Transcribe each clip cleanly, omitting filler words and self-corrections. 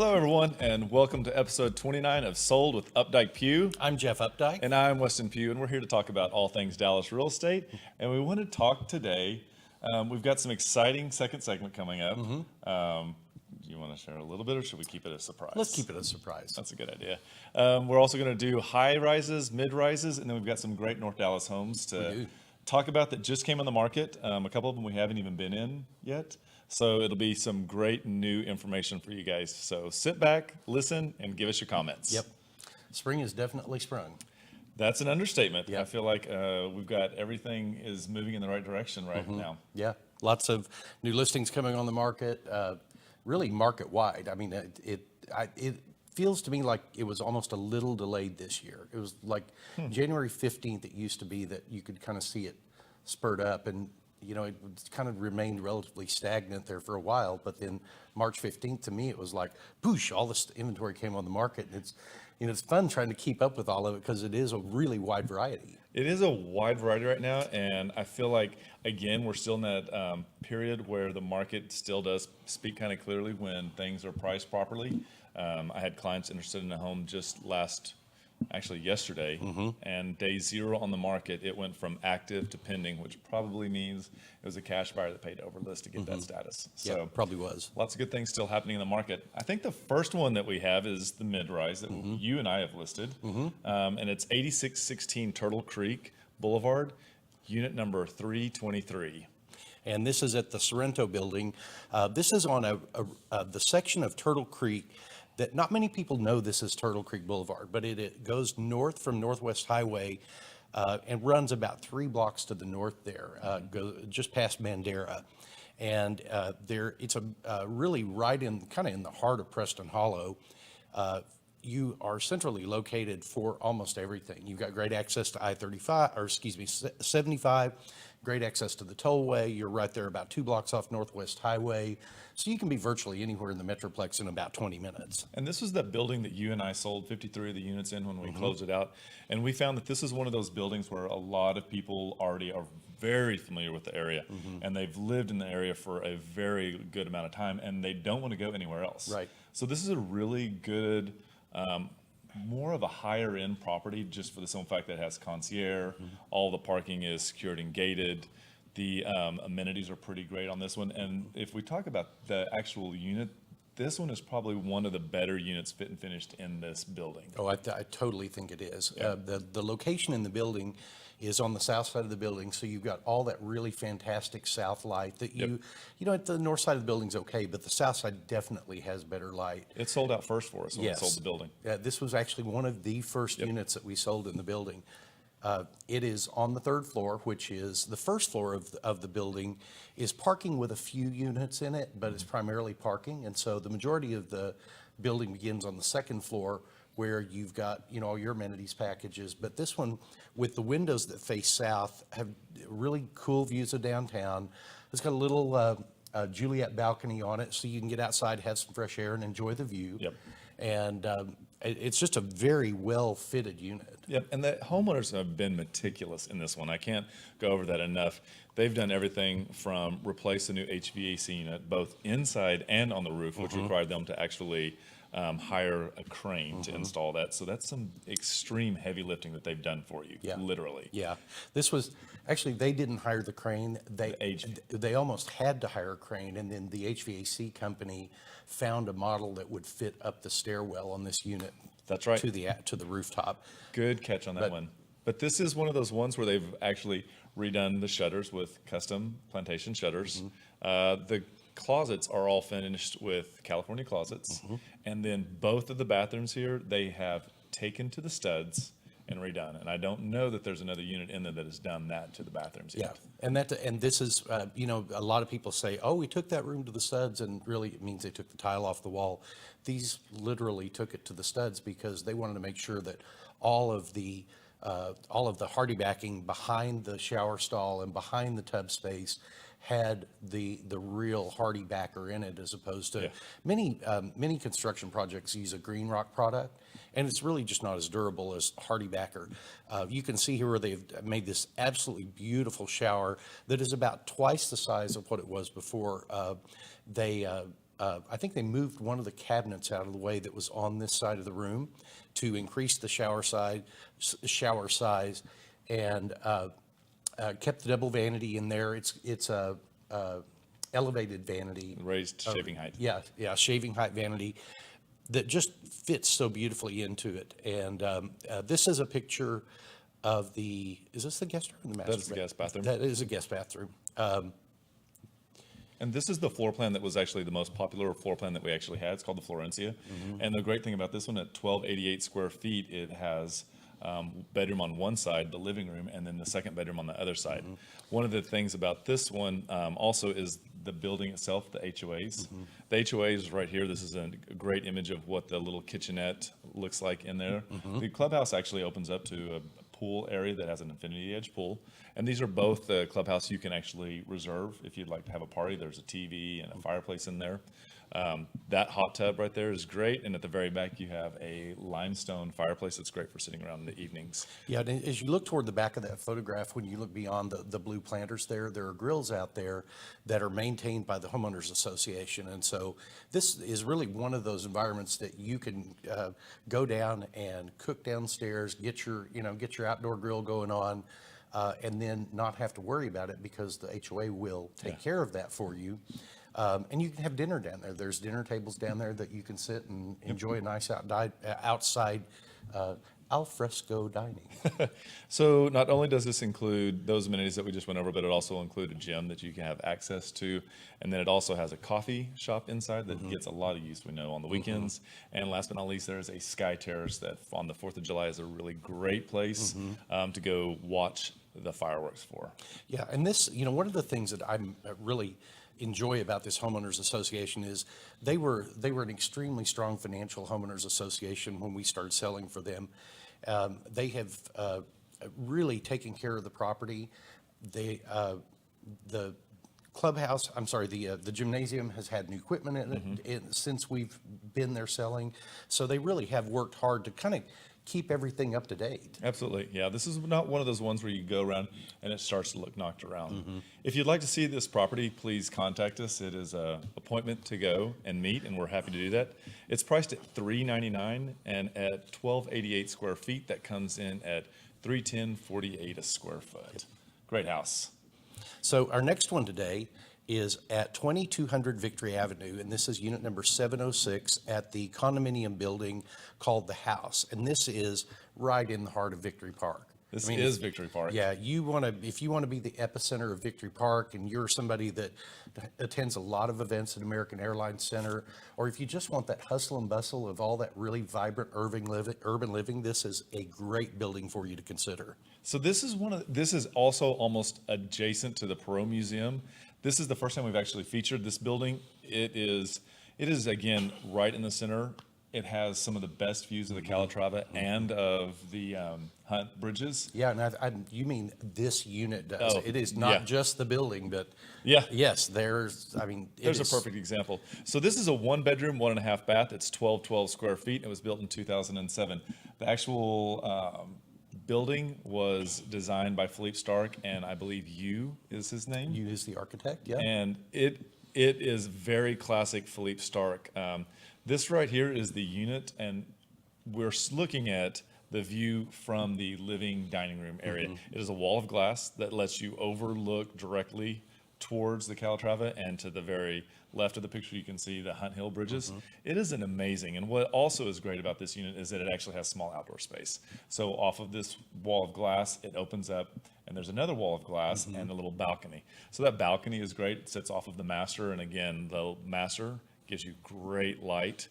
Hello, everyone, and welcome to episode 29 of Sold with Updike Pugh. I'm Jeff Updike. And I'm Weston Pugh, and we're here to talk about all things Dallas real estate. And we want to talk today. We've got some exciting second segment coming up. Do you want to share a little bit, or should we keep it a surprise? Let's keep it a surprise. That's a good idea. We're also going to do high rises, mid rises, and then we've got some great North Dallas homes to talk about that just came on the market. A couple of them we haven't even been in yet. So it'll be some great new information for you guys. So sit back, listen, and give us your comments. Yep. Spring is definitely sprung. That's an understatement. Yep. I feel like we've got everything is moving in the right direction right now. Yeah. Lots of new listings coming on the market, really market wide. I mean, it feels to me like it was almost a little delayed this year. It was like January 15th, it used to be that you could kind of see it spurt up, and you know, it kind of remained relatively stagnant there for a while, but then March 15th, to me, it was like, poosh, all this inventory came on the market. And it's, you know, it's fun trying to keep up with all of it because it is a really wide variety. It is a wide variety right now, and I feel like, again, we're still in that period where the market still does speak kind of clearly when things are priced properly. I had clients interested in a home just yesterday, and day zero on the market, it went from active to pending, which probably means it was a cash buyer that paid over list to get that status. So Yeah, probably was. lots of good things still happening in the market. I think the first one that we have is the mid-rise that you and I have listed, and it's 8616 Turtle Creek Boulevard, unit number 323. And this is at the Sorrento building. This is on the section of Turtle Creek that not many people know this is Turtle Creek Boulevard, but it goes north from Northwest Highway and runs about 3 blocks to the north there, just past Bandera. And it's really right in kind of in the heart of Preston Hollow. You are centrally located for almost everything. You've got great access to I-35, or excuse me, 75, great access to the tollway. You're right there about 2 blocks off Northwest Highway. So you can be virtually anywhere in the Metroplex in about 20 minutes. And this was that building that you and I sold 53 of the units in when we closed it out. And we found that this is one of those buildings where a lot of people already are very familiar with the area, and they've lived in the area for a very good amount of time, and they don't want to go anywhere else. Right. So this is a really good, more of a higher end property, just for the simple fact that it has concierge, all the parking is secured and gated. The amenities are pretty great on this one. And if we talk about the actual unit, this one is probably one of the better units fit and finished in this building. Oh, I totally think it is. Yeah. The location in the building is on the south side of the building, so you've got all that really fantastic south light that you know, at the north side of the building's okay, but the south side definitely has better light. It sold out first for us when we Yes. sold the building. This was actually one of the first units that we sold in the building. It is on the 3rd floor, which is the first floor of the building is parking with a few units in it, but it's primarily parking. And so the majority of the building begins on the 2nd floor, where you've got, you know, all your amenities packages. But this one, with the windows that face south, have really cool views of downtown. It's got a little Juliet balcony on it, so you can get outside, have some fresh air, and enjoy the view. Yep. And it's just a very well-fitted unit. Yep, and the homeowners have been meticulous in this one. I can't go over that enough. They've done everything from replace a new HVAC unit, both inside and on the roof, which required them to actually hire a crane to install that. So that's some extreme heavy lifting that they've done for you, literally. Yeah, this was, actually, they didn't hire the crane. They almost had to hire a crane, and then the HVAC company found a model that would fit up the stairwell on this unit. That's right. To the rooftop. Good catch on that one. But this is one of those ones where they've actually redone the shutters with custom plantation shutters. The closets are all finished with California closets. And then both of the bathrooms here, they have taken to the studs and redone. And I don't know that there's another unit in there that has done that to the bathrooms yet. Yeah, and this is, you know, a lot of people say, oh, we took that room to the studs, and really it means they took the tile off the wall. These literally took it to the studs because they wanted to make sure that all of the hardy backing behind the shower stall and behind the tub space had the real hardy backer in it, as opposed to many construction projects use a green rock product, and it's really just not as durable as hardy backer. You can see here where they've made this absolutely beautiful shower that is about twice the size of what it was before. They I think they moved one of the cabinets out of the way that was on this side of the room to increase the shower size, and kept the double vanity in there. It's a elevated vanity. Raised shaving height. Yeah, shaving height vanity that just fits so beautifully into it. And this is a picture of is this the guest room or the master? That is the guest bathroom. That is a guest bathroom. And this is the floor plan that was actually the most popular floor plan that we actually had. It's called the Florencia. And the great thing about this one, at 1288 square feet, it has bedroom on one side, the living room, and then the second bedroom on the other side. One of the things about this one also is the building itself, the HOAs. The HOAs right here, this is a great image of what the little kitchenette looks like in there. The clubhouse actually opens up to a pool area that has an infinity edge pool. And these are both the clubhouse you can actually reserve if you'd like to have a party. There's a TV and a fireplace in there. That hot tub right there is great. And at the very back, you have a limestone fireplace that's great for sitting around in the evenings. Yeah, and as you look toward the back of that photograph, when you look beyond the blue planters there are grills out there that are maintained by the homeowners association. And so this is really one of those environments that you can go down and cook downstairs, get your outdoor grill going on, and then not have to worry about it because the HOA will take care of that for you. And you can have dinner down there. There's dinner tables down there that you can sit and enjoy a nice outside al fresco dining. So not only does this include those amenities that we just went over, but it also includes a gym that you can have access to. And then it also has a coffee shop inside that gets a lot of use, we know, on the weekends. And last but not least, there's a sky terrace that on the 4th of July is a really great place to go watch the fireworks for. Yeah, and this, one of the things that I'm really enjoy about this homeowners association is they were an extremely strong financial homeowners association when we started selling for them. They have really taken care of the property. The clubhouse, the gymnasium has had new equipment in it since we've been there selling. So they really have worked hard to kind of keep everything up to date. Absolutely. Yeah, this is not one of those ones where you go around and it starts to look knocked around. If you'd like to see this property, please contact us. It is an appointment to go and meet, and we're happy to do that. It's priced at $399, and at 1288 square feet, that comes in at $310.48 a square foot. Great house. So our next one today is at 2200 Victory Avenue, and this is unit number 706 at the condominium building called The House. And this is right in the heart of Victory Park. This is Victory Park. Yeah, if you want to be the epicenter of Victory Park, and you're somebody that attends a lot of events at American Airlines Center, or if you just want that hustle and bustle of all that really vibrant urban living, this is a great building for you to consider. So this is also almost adjacent to the Perot Museum. This is the first time we've actually featured this building. It is again right in the center. It has some of the best views of the Calatrava and of the Hunt bridges. Yeah, and you mean this unit does. It is not just the building, but yes, there's a perfect example. So this is a 1-bedroom, 1.5 bath. It's 1212 square feet. It was built in 2007. The actual building was designed by Philippe Stark, and I believe Yu is his name. Yu is the architect, yeah. And it is very classic Philippe Stark. This right here is the unit, and we're looking at the view from the living dining room area. It is a wall of glass that lets you overlook directly towards the Calatrava, and to the very left of the picture you can see the Hunt Hill bridges. It is an amazing, and what also is great about this unit is that it actually has small outdoor space. So off of this wall of glass, it opens up, and there's another wall of glass and a little balcony. So that balcony is great. It sits off of the master, and again, the master gives you great light.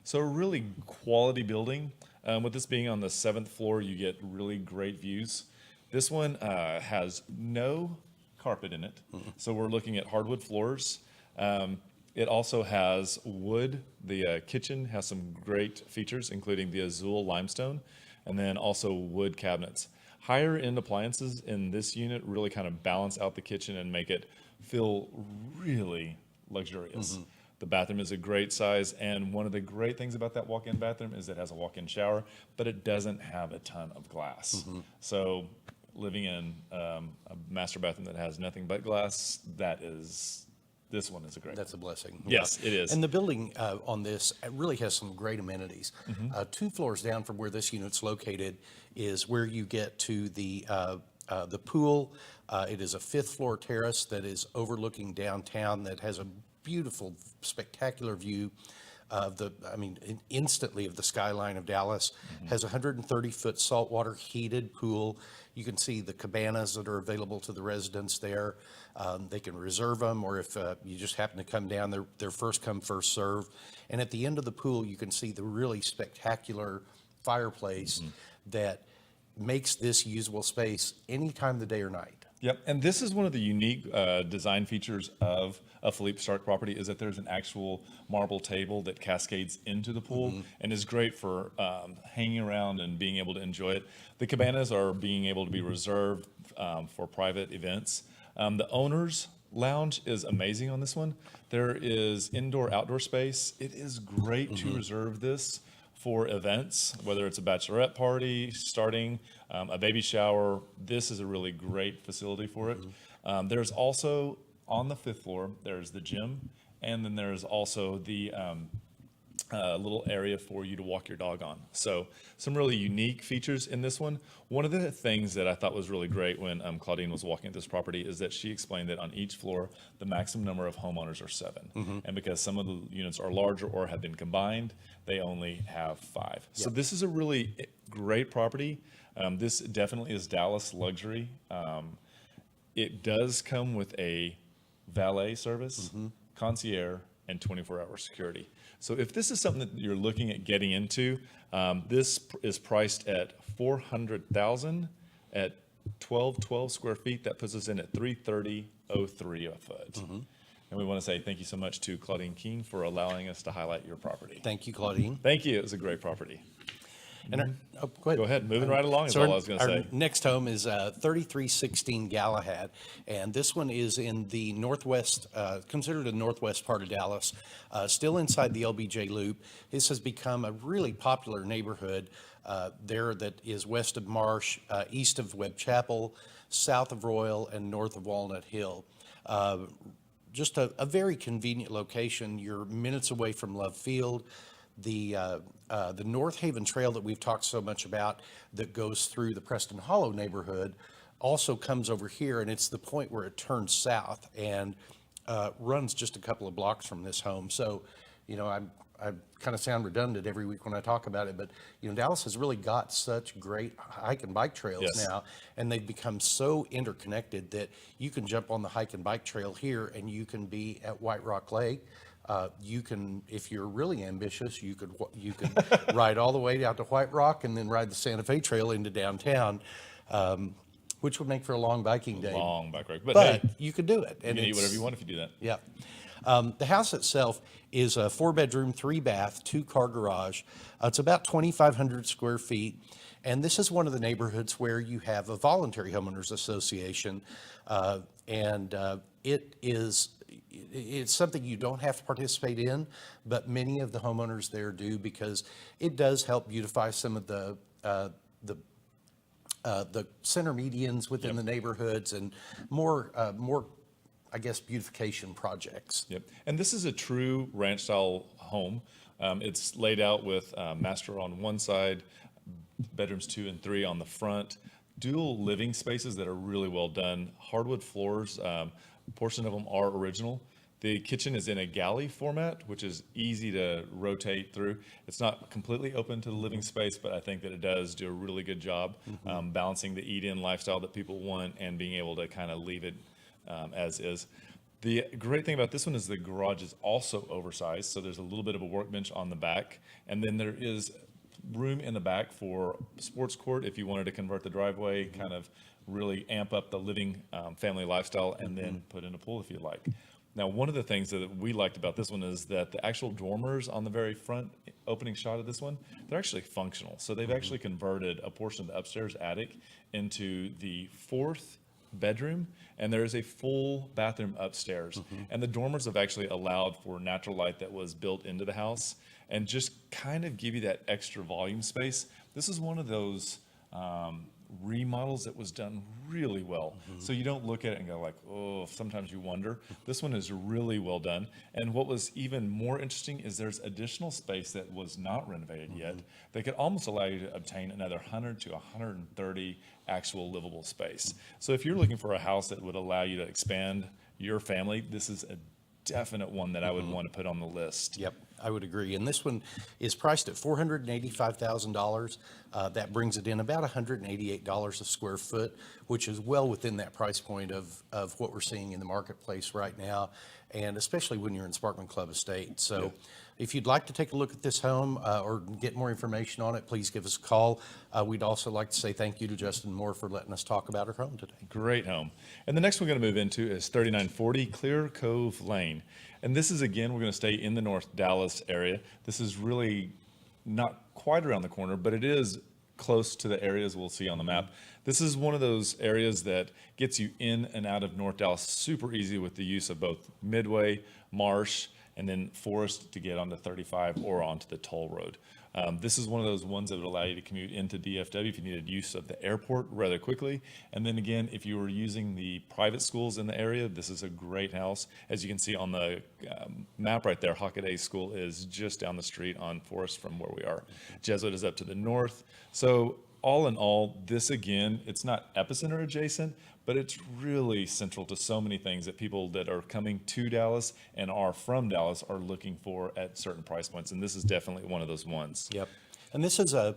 So a really quality building. With this being on the 7th floor, you get really great views. This one has no carpet in it. So we're looking at hardwood floors. It also has wood. The kitchen has some great features, including the Azul limestone, and then also wood cabinets. Higher end appliances in this unit really kind of balance out the kitchen and make it feel really luxurious. The bathroom is a great size, and one of the great things about that walk-in bathroom is it has a walk-in shower, but it doesn't have a ton of glass. So living in a master bathroom that has nothing but glass, that is this one is a great That's a blessing. Yes, it is. And the building on this really has some great amenities. 2 floors down from where this unit's located is where you get to the pool. It is a 5th floor terrace that is overlooking downtown that has a beautiful, spectacular view of instantly of the skyline of Dallas. Has a 130-foot saltwater heated pool. You can see the cabanas that are available to the residents there. They can reserve them, or if you just happen to come down, they're first come, first serve. And at the end of the pool, you can see the really spectacular fireplace that makes this usable space any time of the day or night. Yep, and this is one of the unique design features of a Philippe Stark property is that there's an actual marble table that cascades into the pool and is great for hanging around and being able to enjoy it. The cabanas are being able to be reserved for private events. The owner's lounge is amazing on this one. There is indoor-outdoor space. It is great to reserve this for events, whether it's a bachelorette party, starting a baby shower. This is a really great facility for it. There's also, on the 5th floor, there's the gym, and then there's also the little area for you to walk your dog on. So some really unique features in this one. One of the things that I thought was really great when Claudine was walking at this property is that she explained that on each floor, the maximum number of homeowners are 7. And because some of the units are larger or have been combined, they only have 5. So this is a really great property. This definitely is Dallas luxury. It does come with a valet service, concierge, and 24-hour security. So if this is something that you're looking at getting into, this is priced at $400,000 at 12 square feet. That puts us in at $330,003 a foot. And we want to say thank you so much to Claudine Keene for allowing us to highlight your property. Thank you, Claudine. Thank you. It was a great property. And go ahead. Go ahead. Moving right along is all I was going to say. Our next home is 3316 Galahad, and this one is in the northwest, considered a northwest part of Dallas, still inside the LBJ Loop. This has become a really popular neighborhood there that is west of Marsh, east of Webb Chapel, south of Royal, and north of Walnut Hill. Just a very convenient location. You're minutes away from Love Field. The North Haven Trail that we've talked so much about that goes through the Preston Hollow neighborhood also comes over here, and it's the point where it turns south and runs just a couple of blocks from this home. So, I kind of sound redundant every week when I talk about it, but Dallas has really got such great hike and bike trails now, and they've become so interconnected that you can jump on the hike and bike trail here, and you can be at White Rock Lake. You can, if you're really ambitious, you could ride all the way out to White Rock and then ride the Santa Fe Trail into downtown, which would make for a long biking day. Long bike ride. But hey, you could do it. you can eat whatever you want if you do that. Yeah. The house itself is a 4-bedroom, 3-bath, 2-car garage. It's about 2,500 square feet. And this is one of the neighborhoods where you have a voluntary homeowners association. It's something you don't have to participate in, but many of the homeowners there do because it does help beautify some of the center medians within the neighborhoods and more, I guess, beautification projects. Yep. And this is a true ranch style home. It's laid out with master on one side, bedrooms 2 and 3 on the front, dual living spaces that are really well done, hardwood floors. A portion of them are original. The kitchen is in a galley format, which is easy to rotate through. It's not completely open to the living space, but I think that it does do a really good job balancing the eat-in lifestyle that people want and being able to kind of leave it as is. The great thing about this one is the garage is also oversized, so there's a little bit of a workbench on the back, and then there is room in the back for sports court if you wanted to convert the driveway, kind of really amp up the living family lifestyle, and then put in a pool if you like. Now, one of the things that we liked about this one is that the actual dormers on the very front opening shot of this one, they're actually functional. So they've actually converted a portion of the upstairs attic into the 4th bedroom, and there is a full bathroom upstairs. And the dormers have actually allowed for natural light that was built into the house and just kind of give you that extra volume space. This is one of those remodels, it was done really well. So you don't look at it and go like, oh, sometimes you wonder. This one is really well done. And what was even more interesting is there's additional space that was not renovated yet that could almost allow you to obtain another 100 to 130 actual livable space. So if you're looking for a house that would allow you to expand your family, this is a definite one that I would want to put on the list. Yep, I would agree. And this one is priced at $485,000. That brings it in about $188 a square foot, which is well within that price point of what we're seeing in the marketplace right now, and especially when you're in Sparkman Club Estate. So if you'd like to take a look at this home or get more information on it, please give us a call. We'd also like to say thank you to Justin Moore for letting us talk about our home today. Great home. And the next one we're going to move into is 3940 Clear Cove Lane. And this is, again, we're going to stay in the North Dallas area. This is really not quite around the corner, but it is close to the areas we'll see on the map. This is one of those areas that gets you in and out of North Dallas super easy with the use of both Midway, Marsh, and then Forest to get onto 35 or onto the toll road. This is one of those ones that would allow you to commute into DFW if you needed use of the airport rather quickly. And then again, if you were using the private schools in the area, this is a great house. As you can see on the map right there, Hockaday School is just down the street on Forest from where we are. Jesuit is up to the north. So all in all, this again, it's not epicenter adjacent, but it's really central to so many things that people that are coming to Dallas and are from Dallas are looking for at certain price points. And this is definitely one of those ones. Yep. And this is a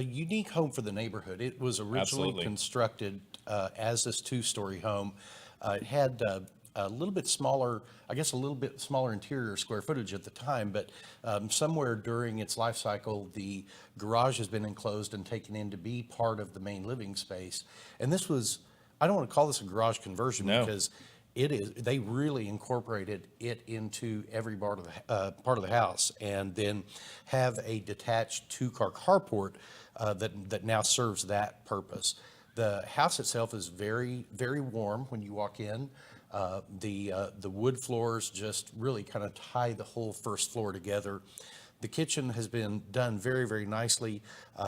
unique home for the neighborhood. It was originally Absolutely. constructed as this two-story home. It had a little bit smaller, I guess a little bit smaller interior square footage at the time, but somewhere during its life cycle, the garage has been enclosed and taken in to be part of the main living space. And this was, I don't want to call this a garage conversion because it is, they really incorporated it into every part of the house, and then have a detached two-car carport that now serves that purpose. The house itself is very, very warm when you walk in. The wood floors just really kind of tie the whole first floor together. The kitchen has been done very, very nicely.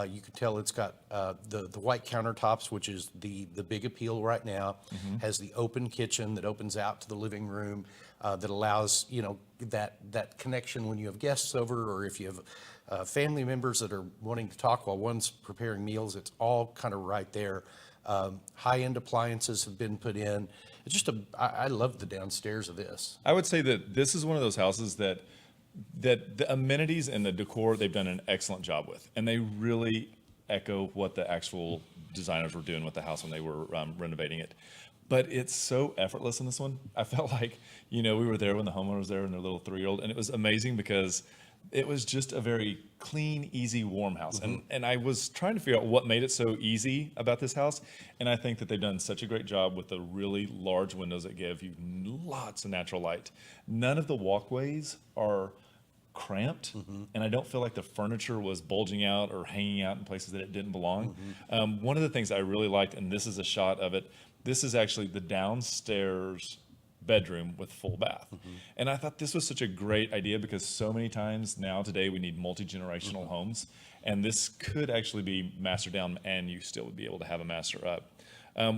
You can tell it's got the white countertops, which is the big appeal right now. Has the open kitchen that opens out to the living room that allows, you know, that connection when you have guests over, or if you have family members that are wanting to talk while one's preparing meals. It's all kind of right there. High-end appliances have been put in. It's just I love the downstairs of this. I would say that this is one of those houses that the amenities and the decor, they've done an excellent job with. And they really echo what the actual designers were doing with the house when they were renovating it. But it's so effortless in this one. I felt like, you know, we were there when the homeowner was there and their little 3-year-old, and it was amazing because it was just a very clean, easy, warm house. And I was trying to figure out what made it so easy about this house. And I think that they've done such a great job with the really large windows that give you lots of natural light. None of the walkways are cramped, and I don't feel like the furniture was bulging out or hanging out in places that it didn't belong. One of the things I really liked, and this is a shot of it, this is actually the downstairs bedroom with full bath. And I thought this was such a great idea because so many times now today we need multi-generational homes, and this could actually be master down and you still would be able to have a master up.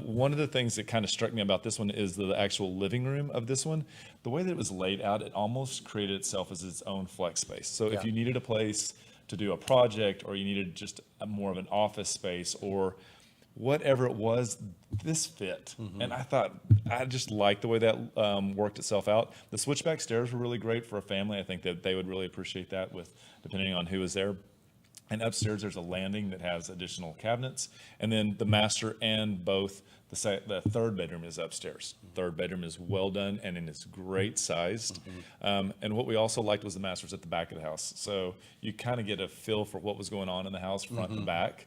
One of the things that kind of struck me about this one is the actual living room of this one. The way that it was laid out, it almost created itself as its own flex space. So if you needed a place to do a project, or you needed just more of an office space, or whatever it was, this fit. And I thought, I just liked the way that worked itself out. The switchback stairs were really great for a family. I think that they would really appreciate that, with depending on who was there. And upstairs, there's a landing that has additional cabinets. And then the master and both the third bedroom is upstairs. Third bedroom is well done, and it is great sized. And what we also liked was the master's at the back of the house. So you kind of get a feel for what was going on in the house, front and back.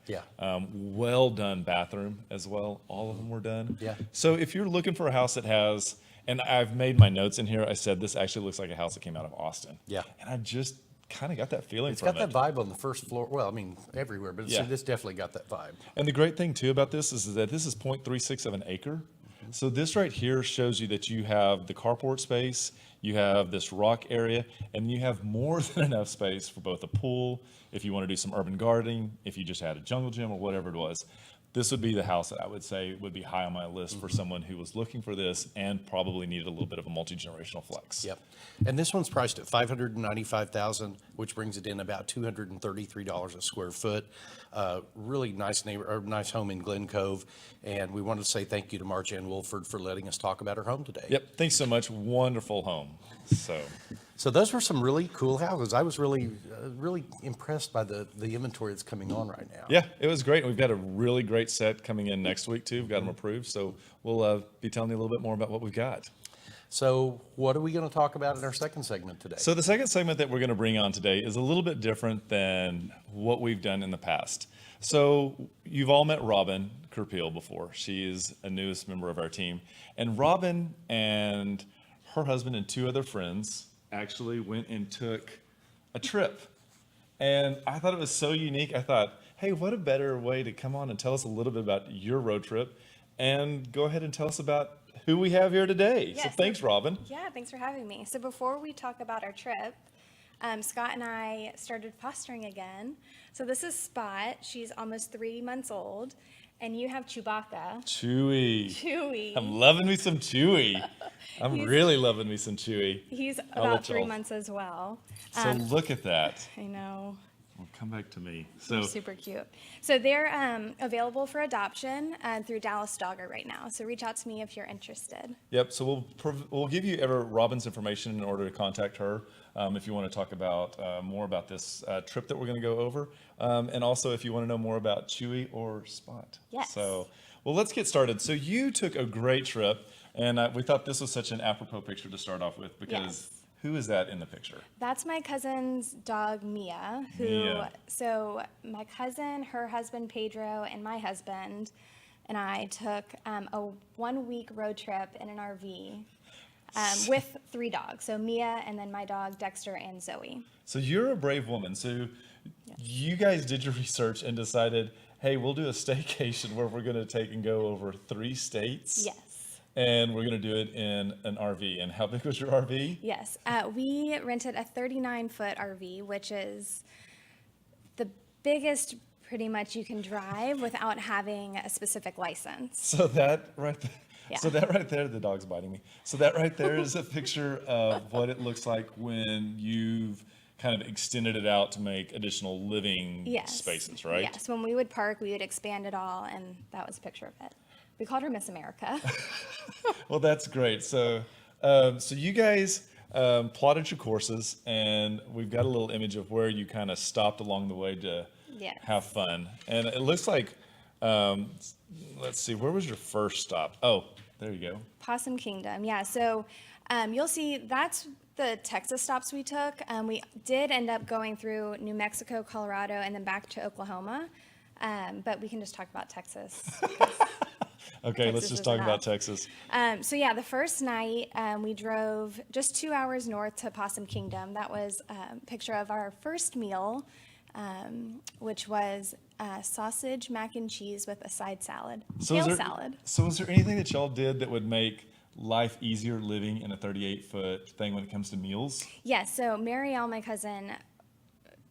Well done bathroom as well. All of them were done. So if you're looking for a house that has, and I've made my notes in here, I said this actually looks like a house that came out of Austin. And I just kind of got that feeling It's from got that vibe on the first floor. Well, I mean, everywhere, but this definitely got that vibe. And the great thing too about this is that this is 0.36 of an acre. So this right here shows you that you have the carport space, you have this rock area, and you have more than enough space for both a pool, if you want to do some urban gardening, if you just had a jungle gym or whatever it was. this would be the house that I would say would be high on my list for someone who was looking for this and probably needed a little bit of a multi-generational flex. Yep. And this one's priced at $595,000, which brings it in about $233 a square foot. Really nice home in Glen Cove. And we wanted to say thank you to Marjan Wolford for letting us talk about her home today. Yep. Thanks so much. Wonderful home. So those were some really cool houses. I was really impressed by the inventory that's coming on right now. Yeah, it was great. We've got a really great set coming in next week too. We've got them approved. So we'll be telling you a little bit more about what we've got. So what are we going to talk about in our second segment today? So the second segment that we're going to bring on today is a little bit different than what we've done in the past. So you've all met Robin Kerpeel before. She is a newest member of our team. And Robin and her husband and 2 other friends actually went and took a trip. And I thought it was so unique. I thought, hey, what a better way to come on and tell us a little bit about your road trip and go ahead and tell us about who we have here today. Yes. So thanks, Robin. Yeah, thanks for having me. So before we talk about our trip, Scott and I started fostering again. So this is Spot. She's almost 3 months old. And you have Chewbacca. Chewy. I'm loving me some Chewy. I'm really loving me some Chewy. He's about 3 months as well. So look at that. I know. Well, come back to me. They're super cute. So they're available for adoption through Dallas Dogger right now. So reach out to me if you're interested. Yep. So we'll give you Robin's information in order to contact her if you want to talk about more about this trip that we're going to go over, and also if you want to know more about Chewy or Spot. Yes. So well, let's get started. So you took a great trip, and we thought this was such an apropos picture to start off with because. Yes. Who is that in the picture? That's my cousin's dog, Mia, so my cousin, her husband, Pedro, and my husband and I took a 1-week road trip in an RV with 3 dogs. So Mia and then my dog, Dexter, and Zoe. So you're a brave woman. So you guys did your research and decided, hey, we'll do a staycation where we're going to take and go over 3 states. Yes. And we're going to do it in an RV. And how big was your RV? Yes. We rented a 39-foot RV, which is the biggest pretty much you can drive without having a specific license. So that right there, Yeah. so that right there, the dog's biting me. So that right there is a picture of what it looks like when you've kind of extended it out to make additional living spaces, right? Yes. When we would park, we would expand it all, and that was a picture of it. We called her Miss America. Well, that's great. So, so you guys plotted your courses, and we've got a little image of where you kind of stopped along the way to have fun. And it looks like, let's see, where was your first stop? Oh, there you go. Possum Kingdom. Yeah. So you'll see that's the Texas stops we took. We did end up going through New Mexico, Colorado, and then back to Oklahoma. But we can just talk about Texas. Okay, let's just talk about Texas. So yeah, the first night we drove just 2 hours north to Possum Kingdom. That was a picture of our first meal, which was sausage, mac and cheese with a side salad, kale salad. So was there anything that y'all did that would make life easier living in a 38-foot thing when it comes to meals? Yes, so Marielle, my cousin,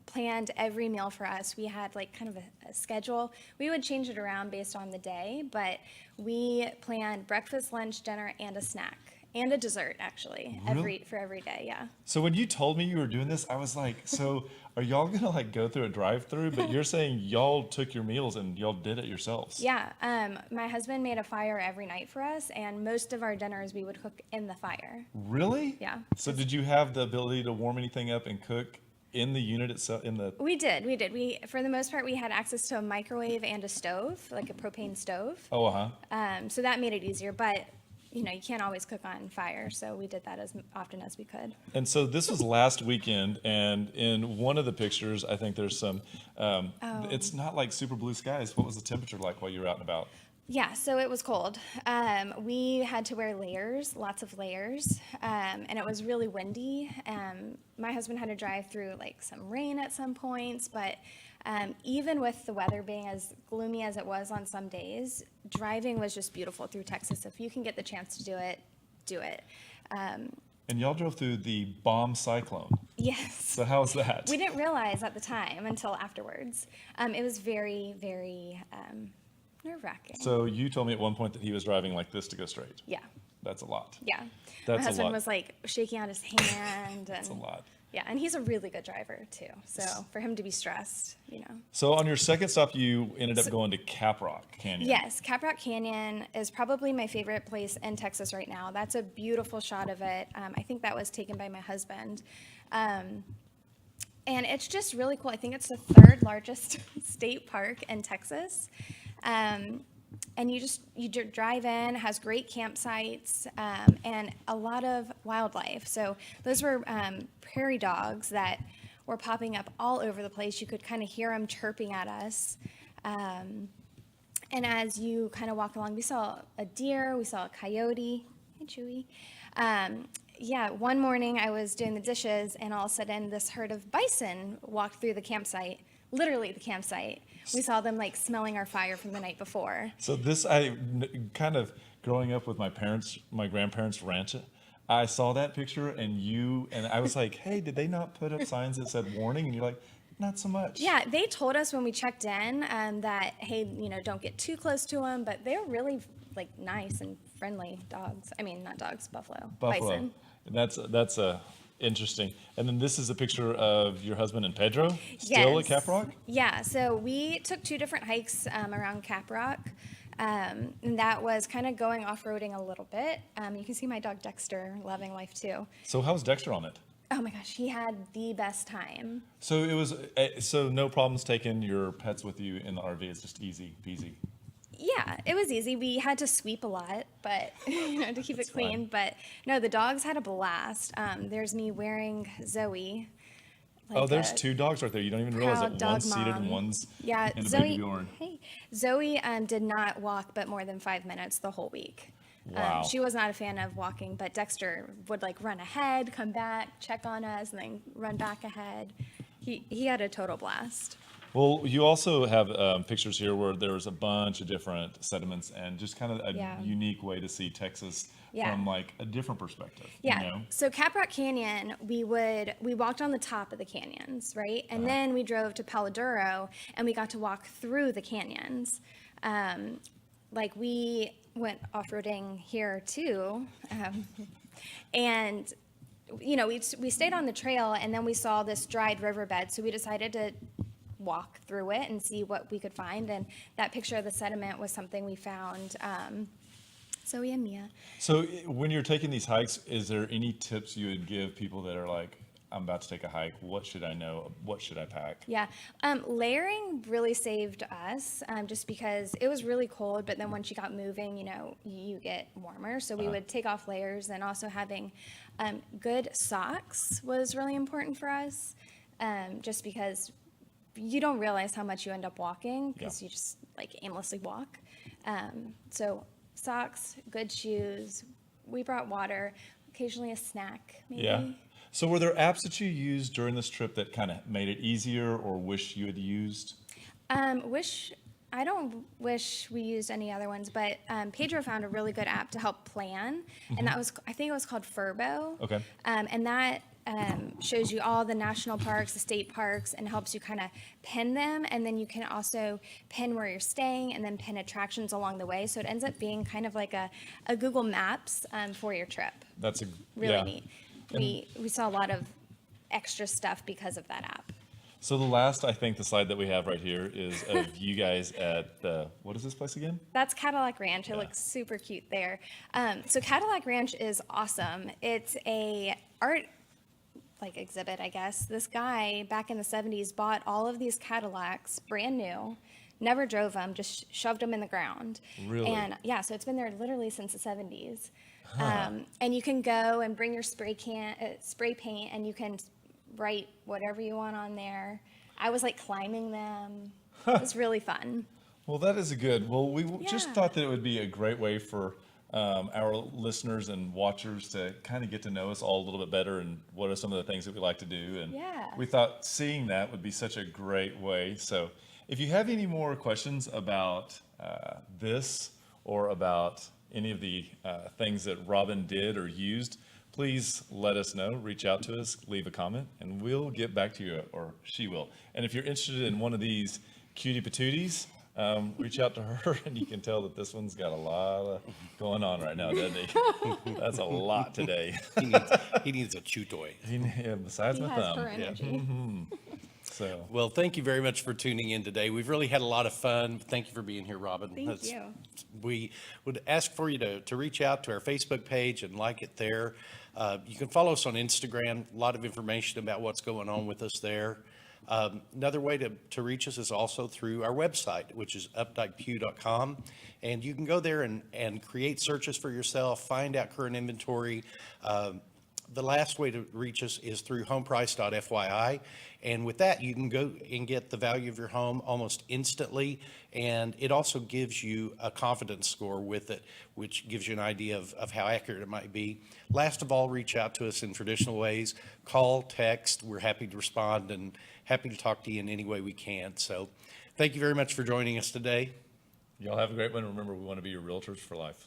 planned every meal for us. We had like kind of a schedule. We would change it around based on the day, but we planned breakfast, lunch, dinner, and a snack. And a dessert, actually, for every day, yeah. So when you told me you were doing this, I was like, so are y'all gonna like go through a drive-through? But you're saying y'all took your meals and y'all did it yourselves. Yeah, my husband made a fire every night for us, and most of our dinners we would cook in the fire. Really? Yeah. So did you have the ability to warm anything up and cook in the unit itself? We did. We, for the most part, we had access to a microwave and a stove, like a propane stove. Oh, uh-huh. So that made it easier, but you know, you can't always cook on fire, so we did that as often as we could. And so this was last weekend, and in one of the pictures, I think there's some, it's not like super blue skies. What was the temperature like while you were out and about? Yeah, so it was cold. We had to wear layers, lots of layers, and it was really windy. My husband had to drive through like some rain at some points, but even with the weather being as gloomy as it was on some days, driving was just beautiful through Texas. If you can get the chance to do it, do it. And y'all drove through the bomb cyclone. Yes. So how was that? We didn't realize at the time until afterwards. It was very, very nerve-wracking. So you told me at one point that he was driving like this to go straight. Yeah. That's a lot. Yeah. That's My a husband lot. was like shaking out his hand. That's a lot. Yeah, and he's a really good driver too. So for him to be stressed, you know. So on your second stop, you ended up going to Caprock Canyon. Yes, Caprock Canyon is probably my favorite place in Texas right now. That's a beautiful shot of it. I think that was taken by my husband. And it's just really cool. I think it's the third largest state park in Texas. And you drive in, has great campsites, and a lot of wildlife. So those were prairie dogs that were popping up all over the place. You could kind of hear them chirping at us. And as you kind of walk along, we saw a deer, we saw a coyote. Hey, Chewy. Yeah, one morning I was doing the dishes, and all of a sudden this herd of bison walked through the campsite, literally the campsite. We saw them like smelling our fire from the night before. So kind of growing up with my grandparents' ranch, I saw that picture and I was like, hey, did they not put up signs that said warning? And you're like, not so much. Yeah, they told us when we checked in that, hey, don't get too close to them, but they're really like nice and friendly dogs. I mean, not dogs, buffalo. Bison. That's interesting. And then this is a picture of your husband and Pedro, still at Yes. Caprock? Yeah, so we took 2 different hikes around Caprock. And that was kind of going off-roading a little bit. You can see my dog Dexter loving life too. So how's Dexter on it? Oh my gosh, he had the best time. So so no problems taking your pets with you in the RV. It's just easy peasy. Yeah, it was easy. We had to sweep a lot, but to keep it clean. fine. But no, the dogs had a blast. There's me wearing Zoe. There's 2 dogs right there. You don't even realize proud that dog one's seated and mom. one's Yeah, in a Zoe. baby Bjorn. Hey, Zoe did not walk but more than 5 minutes the whole week. Wow. She was not a fan of walking, but Dexter would like run ahead, come back, check on us, and then run back ahead. He had a total blast. Well, you also have pictures here where there's a bunch of different sediments and just kind of a Yeah. unique way to see Texas Yeah. from like a different perspective. Yeah. You know? So Caprock Canyon, we walked on the top of the canyons, right? And then we drove to Palo Duro and we got to walk through the canyons. Like we went off-roading here too. And we stayed on the trail and then we saw this dried riverbed. So we decided to walk through it and see what we could find. And that picture of the sediment was something we found. Zoe and Mia. So when you're taking these hikes, is there any tips you would give people that are like, I'm about to take a hike. What should I know? What should I pack? Yeah, layering really saved us just because it was really cold, but then once you got moving, you get warmer. So we would take off layers, and also having good socks was really important for us just because you don't realize how much you end up walking because you just like aimlessly walk. So socks, good shoes. We brought water, occasionally a snack, maybe. Yeah. So were there apps that you used during this trip that kind of made it easier or wish you had used? I don't wish we used any other ones, but Pedro found a really good app to help plan, and that was, I think it was called Furbo. Okay. And that shows you all the national parks, the state parks, and helps you kind of pin them, and then you can also pin where you're staying and then pin attractions along the way, so it ends up being kind of like a Google Maps for your trip. That's Really neat. We saw a lot of extra stuff because of that app. So the last, I think, the slide that we have right here is of you guys at what is this place again? That's Cadillac Ranch. It looks super cute there. So Cadillac Ranch is awesome. It's a art exhibit, I guess. This guy back in the 70s bought all of these Cadillacs brand new, never drove them, just shoved them in the ground. Really? And yeah, so it's been there literally since the 70s. And you can go and bring your spray paint, and you can write whatever you want on there. I was like climbing them. It was really fun. Well, that is good. Well, we just Yeah. thought that it would be a great way for our listeners and watchers to kind of get to know us all a little bit better and what are some of the things that we like to do. And we thought seeing that would be such a great way. So if you have any more questions about this or about any of the things that Robin did or used, please let us know, reach out to us, leave a comment, and we'll get back to you, or she will. And if you're interested in one of these cutie patooties, reach out to her, and you can tell that this one's got a lot of going on right now, doesn't he? That's a lot today. He needs a chew toy. Yeah, besides He my has thumb. her energy. So, Well, thank you very much for tuning in today. We've really had a lot of fun. Thank you for being here, Robin. Thank you. We would ask for you to reach out to our Facebook page and like it there. You can follow us on Instagram, a lot of information about what's going on with us there. Another way to reach us is also through our website, which is updikepugh.com. And you can go there and create searches for yourself, find out current inventory. The last way to reach us is through homeprice.fyi. And with that, you can go and get the value of your home almost instantly. And it also gives you a confidence score with it, which gives you an idea of how accurate it might be. Last of all, reach out to us in traditional ways. Call, text. We're happy to respond and happy to talk to you in any way we can. So thank you very much for joining us today. y'all have a great one. Remember, we want to be your realtors for life.